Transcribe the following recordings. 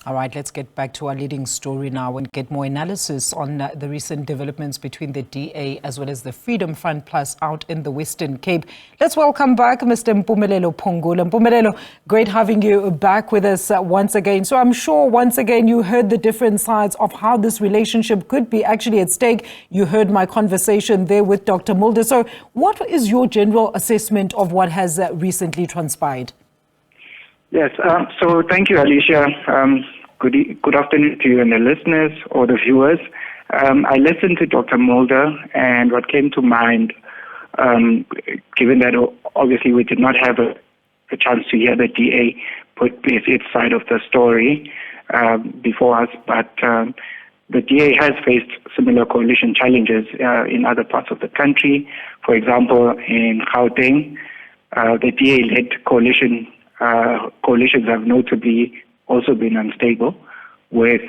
All right, let's get back to our leading story now and get more analysis on the recent developments between the DA as well as the Freedom Front Plus out in the Western Cape. Let's welcome back Mr. Mpumelelo Phungula. Mpumelelo, great having you back with us once again. So I'm sure once again you heard the different sides of how this relationship could be actually at stake. You heard my conversation there with Dr. Mulder. So what is your general assessment of what has recently transpired? Yes, so thank you, Alicia. Good afternoon to you and the listeners or the viewers. I listened to Dr. Mulder, and what came to mind, given that obviously we did not have a chance to hear the DA put its side of the story before us, but the DA has faced similar coalition challenges in other parts of the country. For example, in Gauteng, the DA-led coalitions have notably also been unstable, with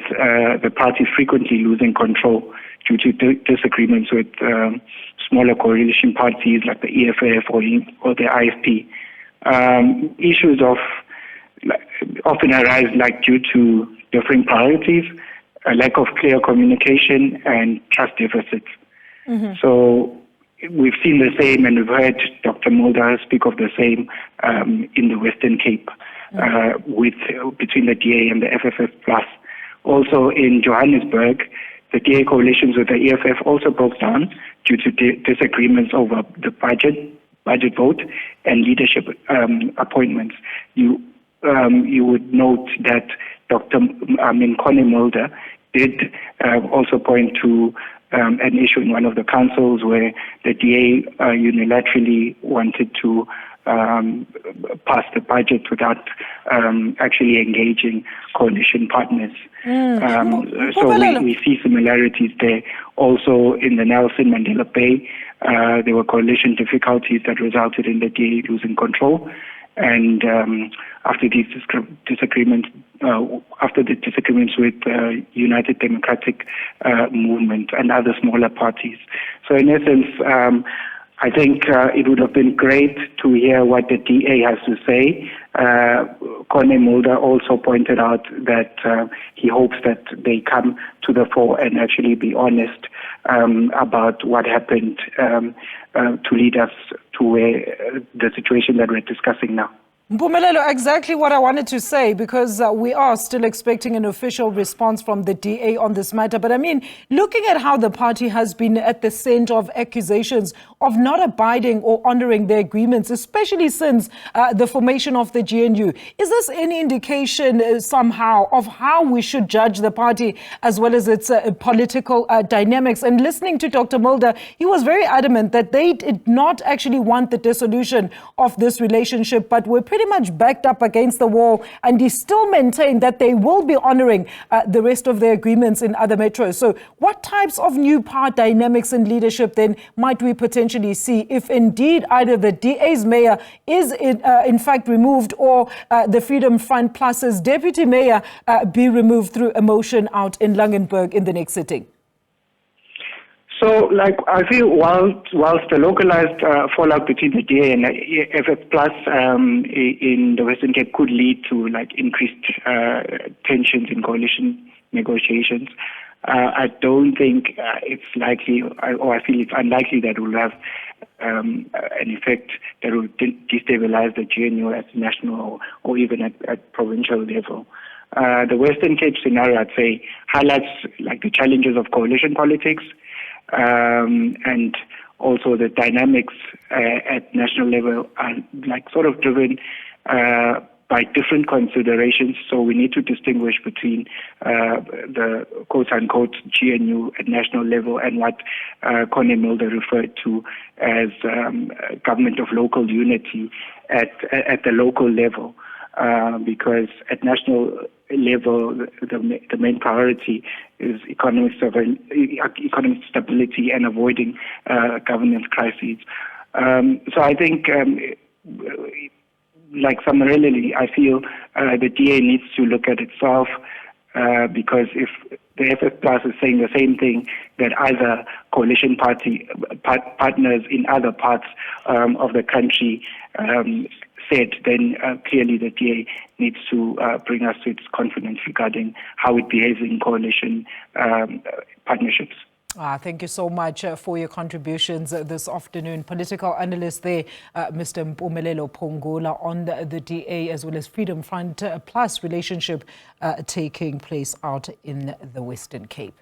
the party frequently losing control due to disagreements with smaller coalition parties like the EFF or the IFP. Issues often arise due to differing priorities, a lack of clear communication, and trust deficits. Mm-hmm. So we've seen the same, and we've heard Dr. Mulder speak of the same in the Western Cape, between the DA and the FFF Plus. Also in Johannesburg, the DA coalitions with the EFF also broke down due to disagreements over the budget vote and leadership appointments. You would note that Connie Mulder did also point to an issue in one of the councils where the DA unilaterally wanted to pass the budget without actually engaging coalition partners. So we see similarities there. Also in the Nelson Mandela Bay, there were coalition difficulties that resulted in the DA losing control. And after these disagreements, after the disagreements with United Democratic Movement and other smaller parties. So in essence, I think it would have been great to hear what the DA has to say. Connie Mulder also pointed out that he hopes that they come to the fore and actually be honest about what happened to lead us to the situation that we're discussing now. Mpumelelo, exactly what I wanted to say, because we are still expecting an official response from the DA on this matter. But I mean, looking at how the party has been at the center of accusations of not abiding or honoring their agreements, especially since the formation of the GNU, is this any indication somehow of how we should judge the party as well as its political dynamics? And listening to Dr. Mulder, he was very adamant that they did not actually want the dissolution of this relationship, but were pretty much backed up against the wall, and he still maintained that they will be honoring the rest of their agreements in other metros. So what types of new power dynamics and leadership then might we potentially see if indeed either the DA's mayor is in fact removed, or the Freedom Front Plus's deputy mayor be removed through a motion out in Langenburg in the next sitting? So, I feel whilst the localized fallout between the DA and the FF Plus in the Western Cape could lead to increased tensions in coalition negotiations, I don't think it's likely, or I feel it's unlikely that it will have an effect that will destabilize the GNU at national or even at provincial level. The Western Cape scenario, I'd say, highlights the challenges of coalition politics. And also the dynamics at national level are sort of driven by different considerations. So we need to distinguish between the quote-unquote GNU at national level and what Connie Mulder referred to as government of local unity at the local level. Because at national level, the main priority is economic stability and avoiding governance crises. So I think, summarily, I feel the DA needs to look at itself, because if the FF Plus is saying the same thing that other coalition partners in other parts of the country said, then clearly the DA needs to bring us to its confidence regarding how it behaves in coalition partnerships. Thank you so much for your contributions this afternoon. Political analyst there, Mr. Mpumelelo Phungula, on the DA as well as Freedom Front Plus relationship taking place out in the Western Cape.